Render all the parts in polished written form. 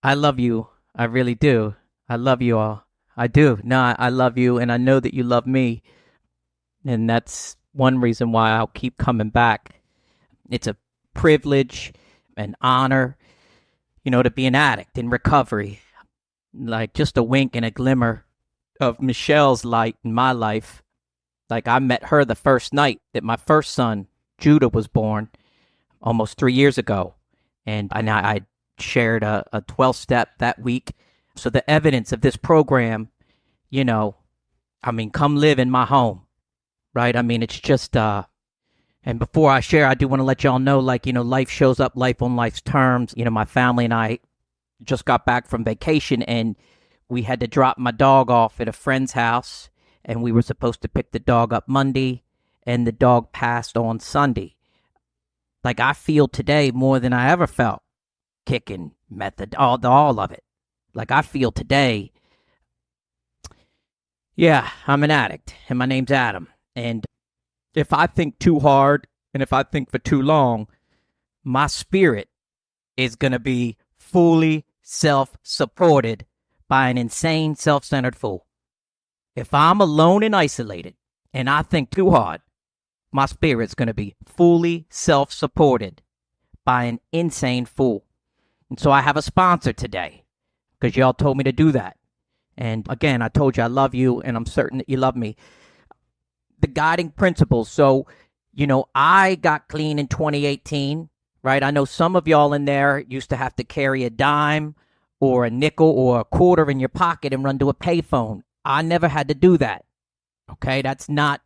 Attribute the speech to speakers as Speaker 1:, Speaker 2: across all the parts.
Speaker 1: I love you. I really do. I love you all. I do. No, I love you, and I know that you love me. And that's one reason why I'll keep coming back. It's a privilege, an honor, to be an addict in recovery. Like just a wink and a glimmer of Michelle's light in my life. Like I met her the first night that my first son, Judah, was born almost 3 years ago. And I shared a 12 step that week. So the evidence of this program, you know, come live in my home, right? It's just, and before I share, I do want to let y'all know, like, life shows up, life on life's terms. My family and I just got back from vacation and we had to drop my dog off at a friend's house. And we were supposed to pick the dog up Monday, and the dog passed on Sunday. Like I feel today more than I ever felt kicking method, all of it. Like I feel today, yeah, I'm an addict and my name's Adam. And if I think too hard and if I think for too long, my spirit is going to be fully self-supported by an insane self-centered fool. If I'm alone and isolated and I think too hard, my spirit's going to be fully self-supported by an insane fool. And so I have a sponsor today because y'all told me to do that. And again, I told you I love you and I'm certain that you love me. The guiding principles. So, I got clean in 2018, right? I know some of y'all in there used to have to carry a dime or a nickel or a quarter in your pocket and run to a payphone. I never had to do that. Okay, that's not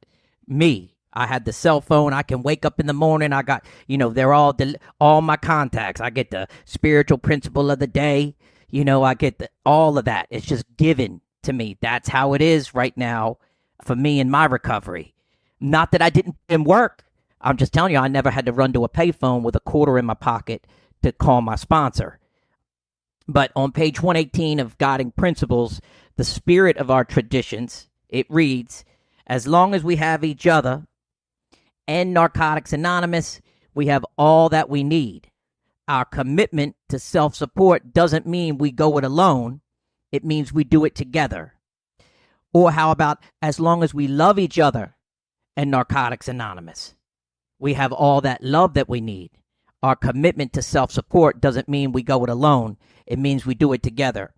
Speaker 1: me. I had the cell phone. I can wake up in the morning. I got, they're all my contacts. I get the spiritual principle of the day. I get all of that. It's just given to me. That's how it is right now for me in my recovery. Not that I didn't work. I'm just telling you, I never had to run to a payphone with a quarter in my pocket to call my sponsor. But on page 118 of Guiding Principles, the spirit of our traditions, it reads, as long as we have each other and Narcotics Anonymous, we have all that we need. Our commitment to self-support doesn't mean we go it alone. It means we do it together. Or how about as long as we love each other and Narcotics Anonymous, we have all that love that we need. Our commitment to self-support doesn't mean we go it alone. It means we do it together.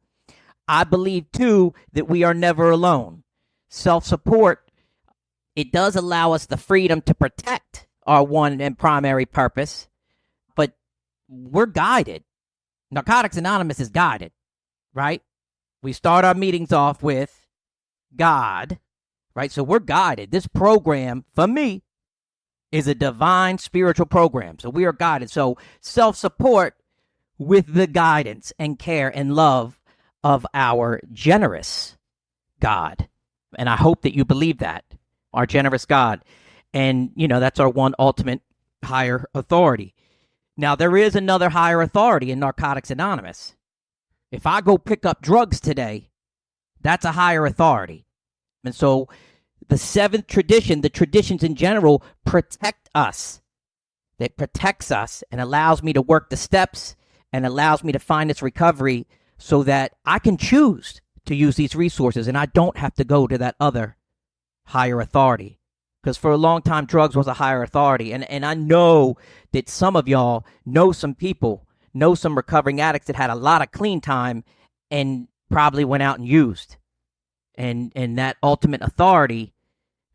Speaker 1: I believe, too, that we are never alone. Self-support, it does allow us the freedom to protect our one and primary purpose, but we're guided. Narcotics Anonymous is guided, right? We start our meetings off with God, right? So we're guided. This program, for me, is a divine spiritual program. So we are guided. So self-support with the guidance and care and love of our generous God. And I hope that you believe that, our generous God. And, that's our one ultimate higher authority. Now, there is another higher authority in Narcotics Anonymous. If I go pick up drugs today, that's a higher authority. And so the seventh tradition, the traditions in general, protect us. It protects us and allows me to work the steps and allows me to find this recovery so that I can choose to use these resources and I don't have to go to that other higher authority. Because for a long time, drugs was a higher authority. And I know that some of y'all know some people, know some recovering addicts that had a lot of clean time and probably went out and used. And that ultimate authority,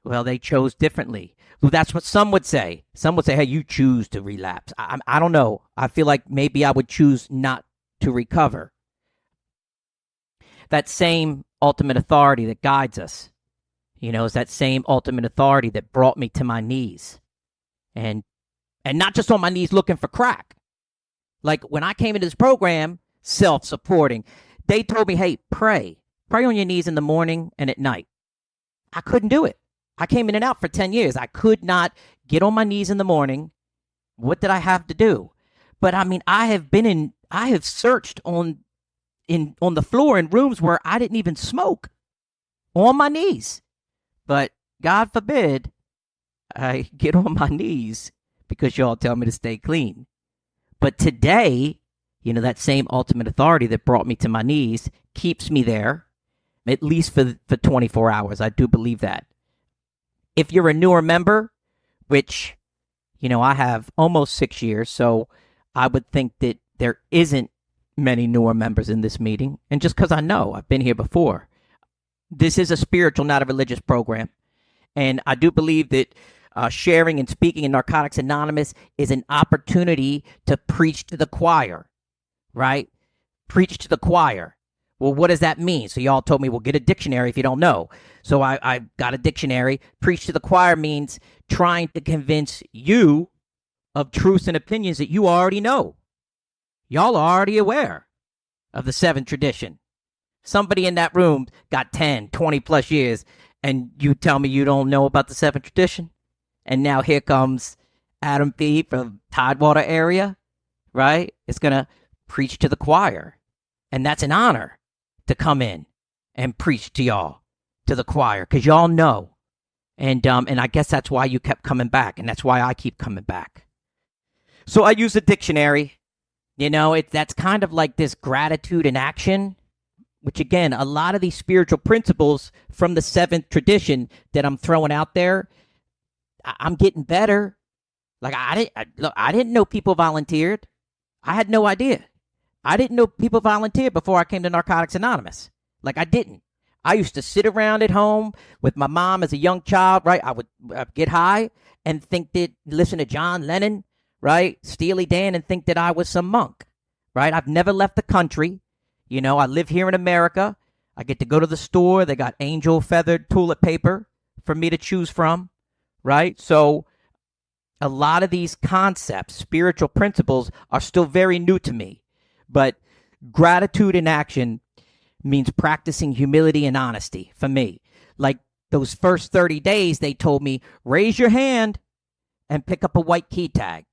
Speaker 1: well, they chose differently. Well, that's what some would say. Some would say, hey, you choose to relapse. I don't know. I feel like maybe I would choose not to recover. That same ultimate authority that guides us, is that same ultimate authority that brought me to my knees. And not just on my knees looking for crack. Like when I came into this program, self-supporting, they told me, hey, pray. Pray on your knees in the morning and at night. I couldn't do it. I came in and out for 10 years. I could not get on my knees in the morning. What did I have to do? But I have searched on the floor in rooms where I didn't even smoke on my knees. But God forbid I get on my knees because y'all tell me to stay clean. But today, that same ultimate authority that brought me to my knees keeps me there, at least for 24 hours. I do believe that. If you're a newer member, which, I have almost 6 years, so I would think that there isn't many newer members in this meeting. And just because I know, I've been here before. This is a spiritual, not a religious program. And I do believe that sharing and speaking in Narcotics Anonymous is an opportunity to preach to the choir, right? Preach to the choir. Well, what does that mean? So y'all told me, well, get a dictionary if you don't know. So I got a dictionary. Preach to the choir means trying to convince you of truths and opinions that you already know. Y'all are already aware of the seventh tradition. Somebody in that room got 10, 20 plus years, and you tell me you don't know about the seventh tradition? And now here comes Adam B. from Tidewater area, right? It's going to preach to the choir. And that's an honor to come in and preach to y'all, to the choir, because y'all know. And I guess that's why you kept coming back, and that's why I keep coming back. So I use a dictionary. That's kind of like this gratitude in action, which, again, a lot of these spiritual principles from the seventh tradition that I'm throwing out there, I'm getting better. Like, I didn't know people volunteered. I had no idea. I didn't know people volunteered before I came to Narcotics Anonymous. Like, I didn't. I used to sit around at home with my mom as a young child, right? I would get high and listen to John Lennon, right? Steely Dan, and think that I was some monk, right? I've never left the country. I live here in America. I get to go to the store. They got angel feathered toilet paper for me to choose from, right? So a lot of these concepts, spiritual principles, are still very new to me. But gratitude in action means practicing humility and honesty for me. Like those first 30 days, they told me, raise your hand and pick up a white key tag.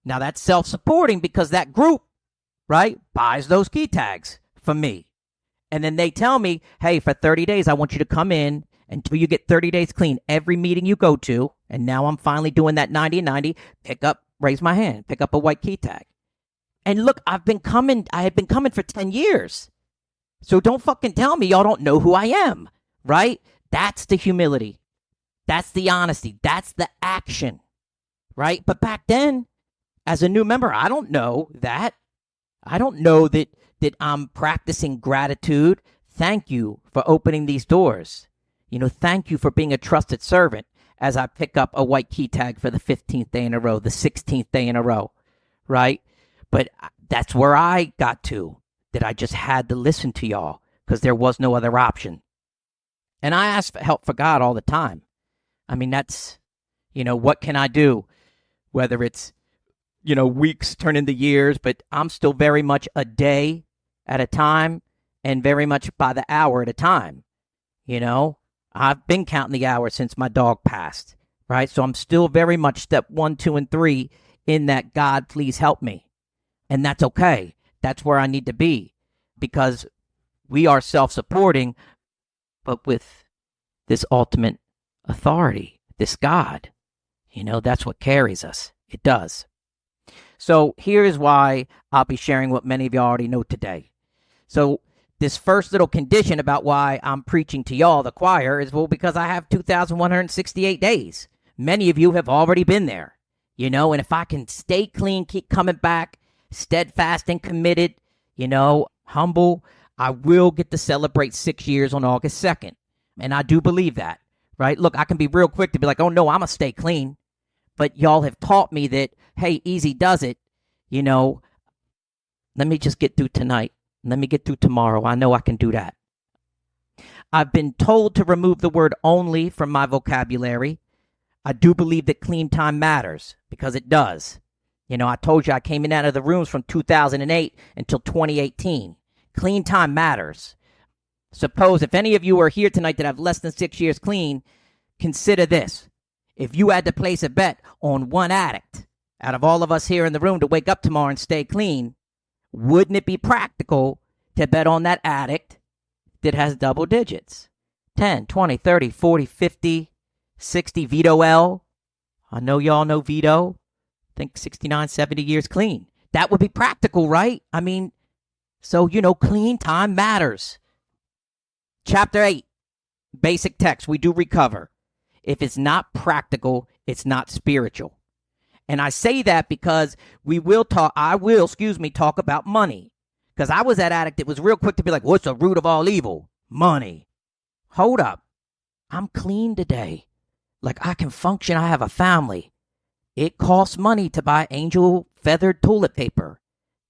Speaker 1: Now that's self-supporting because that group, right, buys those key tags for me. And then they tell me, hey, for 30 days, I want you to come in until you get 30 days clean. Every meeting you go to, and now I'm finally doing that 90-90, raise my hand, pick up a white key tag. And look, I had been coming for 10 years. So don't fucking tell me y'all don't know who I am, right? That's the humility. That's the honesty. That's the action, right? But back then, as a new member, I don't know that. I don't know that I'm practicing gratitude. Thank you for opening these doors. Thank you for being a trusted servant as I pick up a white key tag for the 15th day in a row, the 16th day in a row, right? But that's where I got to, that I just had to listen to y'all because there was no other option. And I ask for help for God all the time. I mean, that's, what can I do? Whether it's, weeks turn into years, but I'm still very much a day at a time and very much by the hour at a time. I've been counting the hours since my dog passed, right? So I'm still very much step 1, 2, and 3 in that God, please help me. And that's okay. That's where I need to be because we are self-supporting, but with this ultimate authority, this God, that's what carries us. It does. So here is why I'll be sharing what many of you already know today. So this first little condition about why I'm preaching to y'all, the choir, is because I have 2,168 days. Many of you have already been there, and if I can stay clean, keep coming back, steadfast and committed, humble, I will get to celebrate 6 years on August 2nd. And I do believe that, right? Look, I can be real quick to be like, oh no, I'm going to stay clean. But y'all have taught me that, hey, easy does it. Let me just get through tonight. Let me get through tomorrow. I know I can do that. I've been told to remove the word only from my vocabulary. I do believe that clean time matters because it does. I told you I came in and out of the rooms from 2008 until 2018. Clean time matters. Suppose if any of you are here tonight that have less than 6 years clean, consider this. If you had to place a bet on one addict out of all of us here in the room to wake up tomorrow and stay clean, wouldn't it be practical to bet on that addict that has double digits? 10, 20, 30, 40, 50, 60, Vito L. I know y'all know Vito. I think 69, 70 years clean. That would be practical, right? I mean, so, clean time matters. Chapter 8, basic text, we do recover. If it's not practical, it's not spiritual. And I say that because I will talk about money. Because I was that addict that was real quick to be like, what's the root of all evil? Money. Hold up. I'm clean today. Like, I can function. I have a family. It costs money to buy angel feathered toilet paper.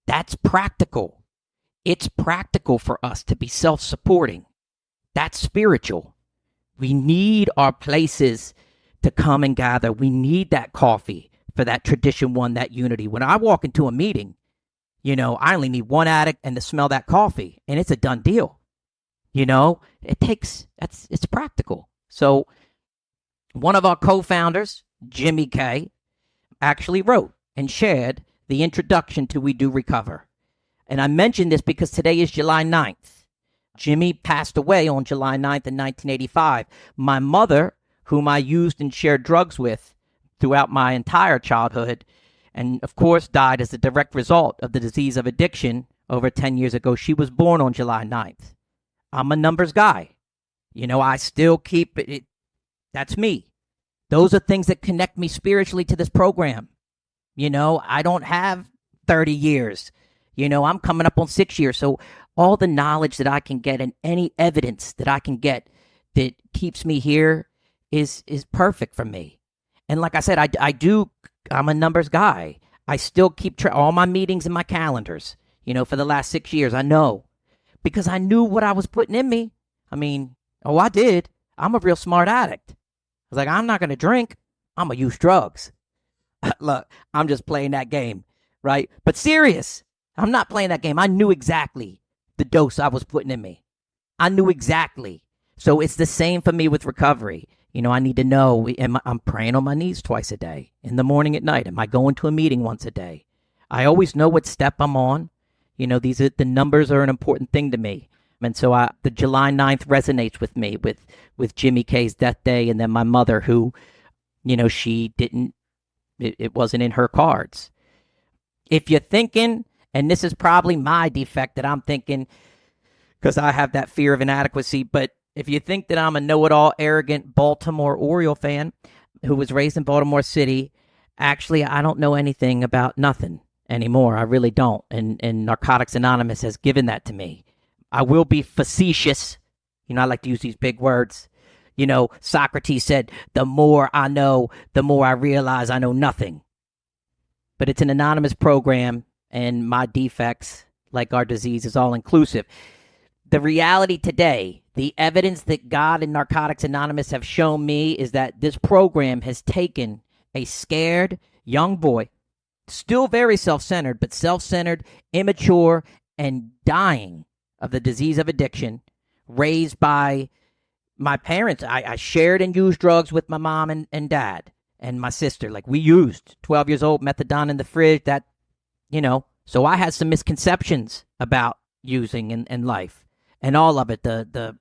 Speaker 1: That's practical. It's practical for us to be self-supporting. That's spiritual. We need our places to come and gather. We need that coffee for that tradition one, that unity. When I walk into a meeting, I only need one addict and to smell that coffee, and it's a done deal. It's practical. So one of our co-founders, Jimmy K, actually wrote and shared the introduction to We Do Recover. And I mention this because today is July 9th. Jimmy passed away on July 9th in 1985. My mother, whom I used and shared drugs with throughout my entire childhood, and of course died as a direct result of the disease of addiction over 10 years ago. She was born on July 9th. I'm a numbers guy. I still keep it. That's me. Those are things that connect me spiritually to this program. I don't have 30 years. I'm coming up on 6 years. So all the knowledge that I can get and any evidence that I can get that keeps me here is perfect for me. And like I said, I'm a numbers guy. I still keep all my meetings in my calendars, for the last 6 years. I know because I knew what I was putting in me. I mean, I did. I'm a real smart addict. I was like, I'm not going to drink. I'm going to use drugs. Look, I'm just playing that game, right? But serious, I'm not playing that game. I knew exactly the dose I was putting in me. I knew exactly. So it's the same for me with recovery. I need to know, I'm praying on my knees twice a day, in the morning, at night. Am I going to a meeting once a day? I always know what step I'm on. The numbers are an important thing to me. And so the July 9th resonates with me with Jimmy K's death day. And then my mother who, she didn't, it wasn't in her cards. If you're thinking, and this is probably my defect that I'm thinking, because I have that fear of inadequacy, but if you think that I'm a know-it-all, arrogant Baltimore Oriole fan who was raised in Baltimore City, actually, I don't know anything about nothing anymore. I really don't. And Narcotics Anonymous has given that to me. I will be facetious. I like to use these big words. Socrates said, the more I know, the more I realize I know nothing. But it's an anonymous program, and my defects, like our disease, is all inclusive. The reality today, the evidence that God and Narcotics Anonymous have shown me is that this program has taken a scared young boy, still very self-centered, but self-centered, immature, and dying of the disease of addiction, raised by my parents. I shared and used drugs with my mom and dad and my sister. Like, we used 12 years old, methadone in the fridge, so I had some misconceptions about using in life. And all of it, the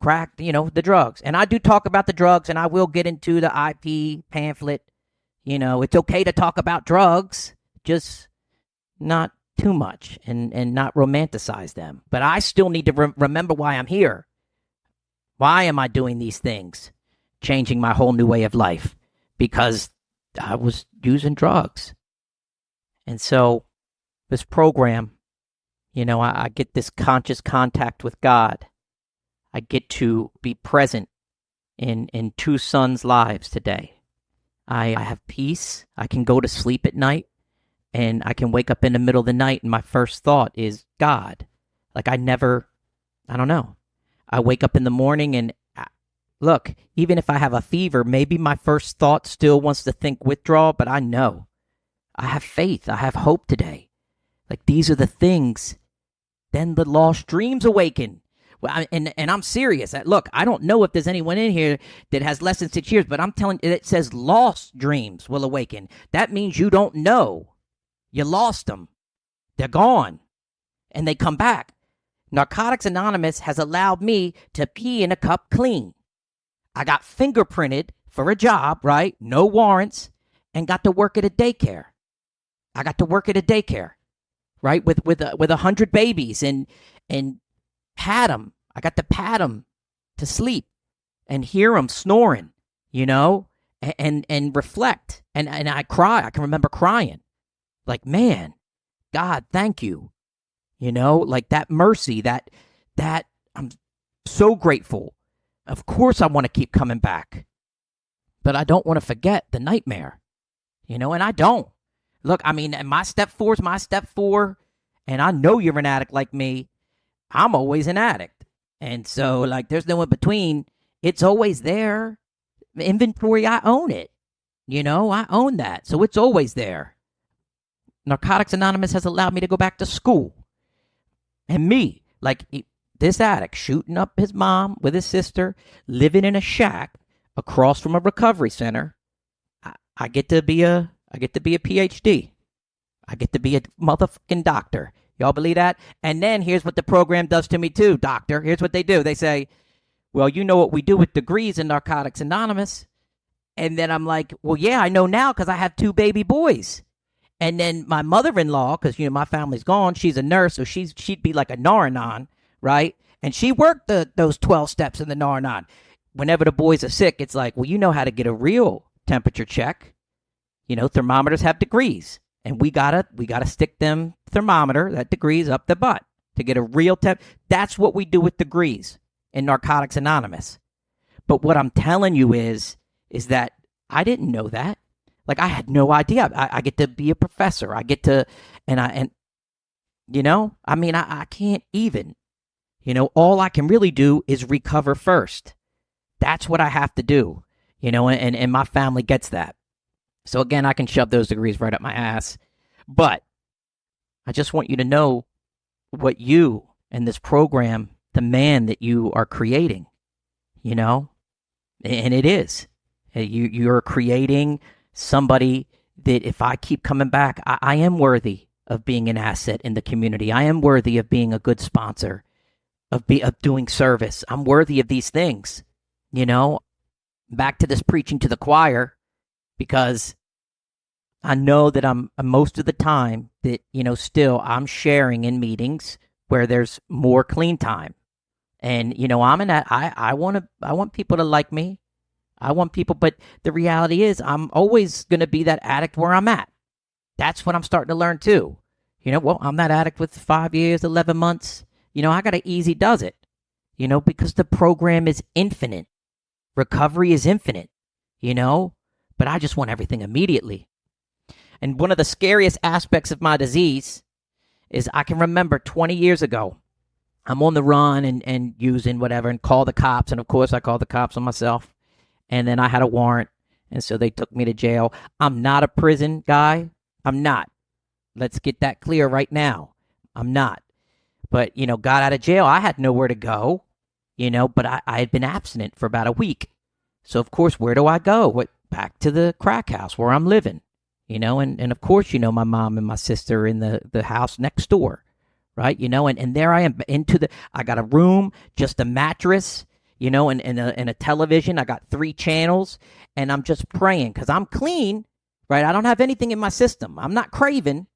Speaker 1: crack, the drugs. And I do talk about the drugs, and I will get into the IP pamphlet. It's okay to talk about drugs, just not too much and not romanticize them. But I still need to remember why I'm here. Why am I doing these things? Changing my whole new way of life because I was using drugs. And so this program, I get this conscious contact with God. I get to be present in two sons' lives today. I have peace. I can go to sleep at night, and I can wake up in the middle of the night, and my first thought is God. Like, I don't know. I wake up in the morning, and look, even if I have a fever, maybe my first thought still wants to think withdrawal, but I know. I have faith. I have hope today. Like, these are the things. Then the lost dreams awaken. Well, and I'm serious. Look, I don't know if there's anyone in here that has less than 6 years, but I'm telling you, it says lost dreams will awaken. That means you don't know. You lost them. They're gone. And they come back. Narcotics Anonymous has allowed me to pee in a cup clean. I got fingerprinted for a job, right? No warrants, and got to work at a daycare. I got to work at a daycare, right? With 100 babies and pat them. I got to pat them to sleep and hear them snoring, you know, and reflect. And I cry. I can remember crying. Like, man, God, thank you. You know, like that mercy, that I'm so grateful. Of course I want to keep coming back. But I don't want to forget the nightmare. You know, and I don't. Look, I mean, my step four is my step four, and I know you're an addict like me. I'm always an addict. And so, like, there's no in between. It's always there. Inventory, I own it. You know, I own that. So it's always there. Narcotics Anonymous has allowed me to go back to school. And me, like this addict, shooting up his mom with his sister, living in a shack across from a recovery center. I get to be a PhD. I get to be a motherfucking doctor. Y'all believe that? And then here's what the program does to me too, doctor. Here's what they do. They say, well, you know what we do with degrees in Narcotics Anonymous. And then I'm like, well, yeah, I know now because I have 2 baby boys. And then my mother-in-law, because, you know, my family's gone, she's a nurse, so she'd be like a Nar-Anon, right? And she worked those 12 steps in the Nar-Anon. Whenever the boys are sick, it's like, well, you know how to get a real temperature check. You know, thermometers have degrees. And we gotta stick them thermometer, that degrees, up the butt to get a real temp. That's what we do with degrees in Narcotics Anonymous. But what I'm telling you is that I didn't know that. Like, I had no idea. I get to be a professor. I get to, and you know, I mean, I can't even, you know, all I can really do is recover first. That's what I have to do, you know, and my family gets that. So again, I can shove those degrees right up my ass. But I just want you to know what you and this program, the man that you are creating, you know, and it is. You're creating somebody that if I keep coming back, I am worthy of being an asset in the community. I am worthy of being a good sponsor, of doing service. I'm worthy of these things, you know. Back to this preaching to the choir, because I know that I'm most of the time that, you know, still I'm sharing in meetings where there's more clean time. And, you know, I want people to like me. I want people, but the reality is I'm always going to be that addict where I'm at. That's what I'm starting to learn too. You know, well, I'm that addict with 5 years, 11 months. You know, I got to easy does it, you know, because the program is infinite. Recovery is infinite, you know, but I just want everything immediately. And one of the scariest aspects of my disease is I can remember 20 years ago, I'm on the run and using whatever and call the cops. And of course I called the cops on myself. And then I had a warrant. And so they took me to jail. I'm not a prison guy. I'm not. Let's get that clear right now. I'm not. But, you know, got out of jail. I had nowhere to go, you know, but I had been abstinent for about a week. So, of course, where do I go? Back to the crack house where I'm living, you know, and of course, you know, my mom and my sister are in the house next door, right? You know, and there I am I got a room, just a mattress, you know, and a television. I got 3 channels, and I'm just praying because I'm clean, right? I don't have anything in my system. I'm not craving,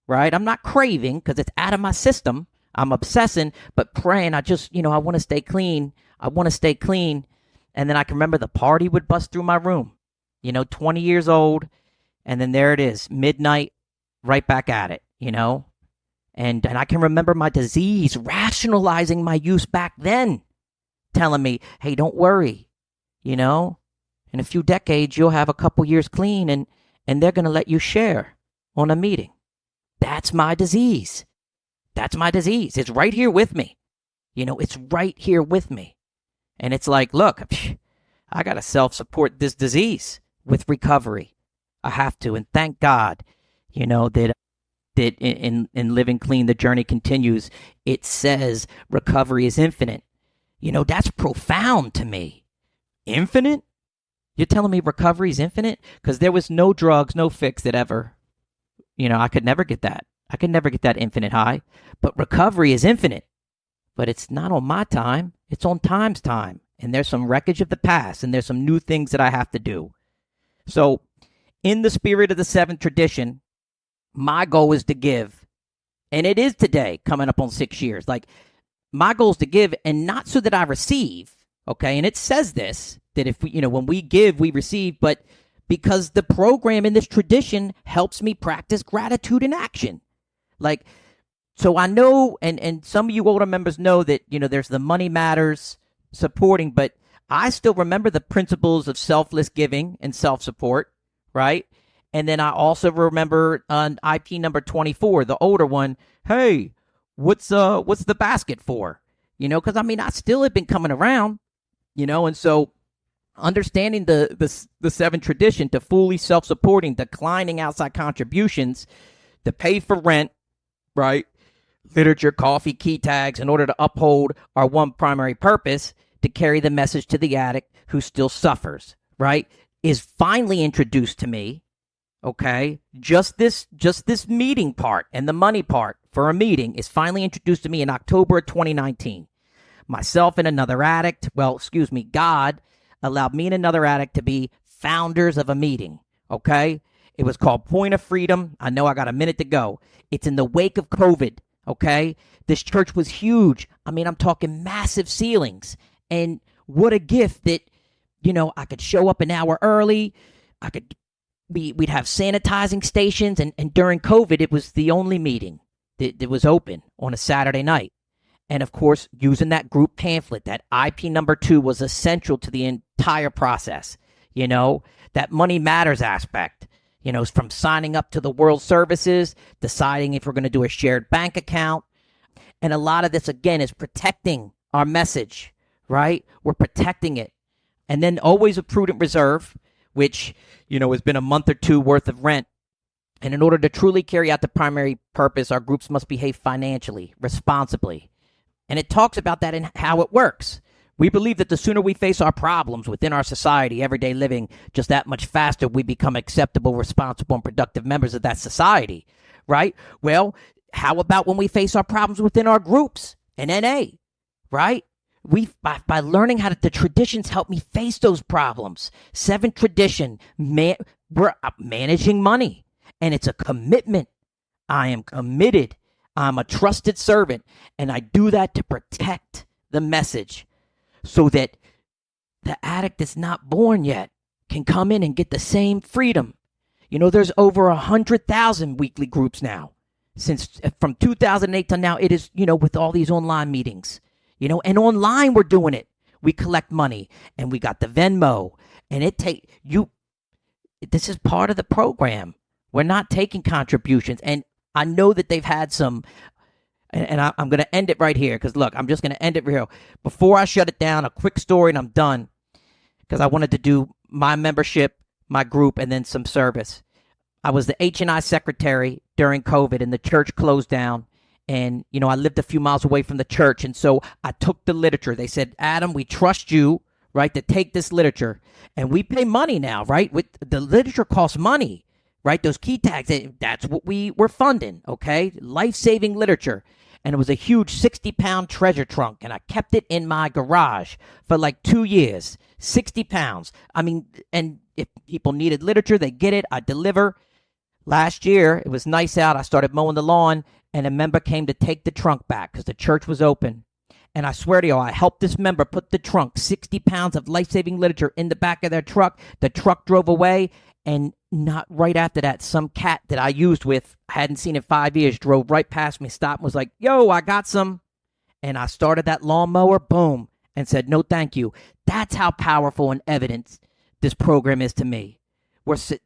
Speaker 1: right? I'm not craving because it's out of my system. I'm obsessing, but praying. I just, you know, I want to stay clean. I want to stay clean. And then I can remember the party would bust through my room, you know, 20 years old. And then there it is, midnight, right back at it, you know. And I can remember my disease rationalizing my use back then, telling me, hey, don't worry, you know. In a few decades, you'll have a couple years clean, and they're going to let you share on a meeting. That's my disease. That's my disease. It's right here with me. You know, it's right here with me. And it's like, look, I got to self-support this disease with recovery. I have to. And thank God, you know, that in Living Clean, the journey continues. It says recovery is infinite. You know, that's profound to me. Infinite? You're telling me recovery is infinite? Because there was no drugs, no fix that ever, you know, I could never get that. I could never get that infinite high. But recovery is infinite. But it's not on my time. It's on time's time. And there's some wreckage of the past. And there's some new things that I have to do. So, in the spirit of the 7th tradition, my goal is to give. And it is today, coming up on 6 years. Like, my goal is to give, and not so that I receive. Okay. And it says this, that if we, when we give, we receive, but because the program in this tradition helps me practice gratitude in action. Like, so I know, and some of you older members know that, there's the Money Matters supporting, but I still remember the principles of selfless giving and self-support, right? And then I also remember on IP number 24, the older one, hey, what's the basket for? Because I still have been coming around, and so understanding the 7 tradition to fully self-supporting, declining outside contributions to pay for rent, right? Literature, coffee, key tags, in order to uphold our one primary purpose, to carry the message to the addict who still suffers, right? Is finally introduced to me. Okay, just this meeting part and the money part for a meeting is finally introduced to me in October of 2019. Myself and another addict, God allowed me and another addict to be founders of a meeting. Okay, it was called Point of Freedom. I know I got a minute to go. It's in the wake of COVID. Okay, this church was huge. I'm talking massive ceilings, and what a gift that I could show up an hour early. We'd have sanitizing stations, and during COVID, it was the only meeting that was open on a Saturday night. And of course, using that group pamphlet, that IP number 2 was essential to the entire process. That Money Matters aspect, from signing up to the World Services, deciding if we're going to do a shared bank account. And a lot of this, again, is protecting our message, right? We're protecting it. And then always a prudent reserve, which, has been a month or 2 worth of rent. And in order to truly carry out the primary purpose, our groups must behave financially, responsibly. And it talks about that and how it works. We believe that the sooner we face our problems within our society, everyday living, just that much faster we become acceptable, responsible, and productive members of that society, right? Well, how about when we face our problems within our groups and NA, right? By learning how the traditions help me face those problems. 7 tradition, we're managing money, and it's a commitment. I am committed. I'm a trusted servant, and I do that to protect the message so that the addict that's not born yet can come in and get the same freedom. There's over 100,000 weekly groups now. From 2008 to now, it is, with all these online meetings. And online we're doing it. We collect money, and we got the Venmo, and this is part of the program. We're not taking contributions, and I know that they've had some, and I'm going to end it right here, because look, I'm just going to end it real. Before I shut it down, a quick story and I'm done, because I wanted to do my membership, my group, and then some service. I was the H&I secretary during COVID, and the church closed down. And, I lived a few miles away from the church. And so I took the literature. They said, Adam, we trust you, right, to take this literature. And we pay money now, right? The literature costs money, right? Those key tags, that's what we were funding, okay? Life-saving literature. And it was a huge 60-pound treasure trunk. And I kept it in my garage for like 2 years. 60 pounds. And if people needed literature, they get it. I deliver. Last year, it was nice out. I started mowing the lawn. And a member came to take the trunk back because the church was open. And I swear to you, I helped this member put the trunk, 60 pounds of life-saving literature, in the back of their truck. The truck drove away, and not right after that, some cat that I used with, I hadn't seen in 5 years, drove right past me, stopped, and was like, yo, I got some. And I started that lawnmower, boom, and said, no, thank you. That's how powerful and evidence this program is to me.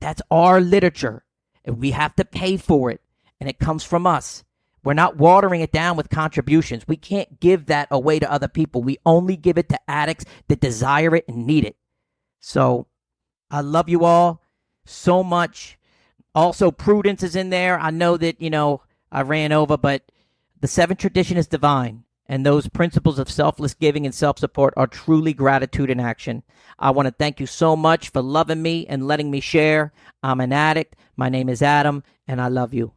Speaker 1: That's our literature, and we have to pay for it, and it comes from us. We're not watering it down with contributions. We can't give that away to other people. We only give it to addicts that desire it and need it. So I love you all so much. Also, prudence is in there. I know that, I ran over, but the 7th tradition is divine. And those principles of selfless giving and self-support are truly gratitude in action. I want to thank you so much for loving me and letting me share. I'm an addict. My name is Adam, and I love you.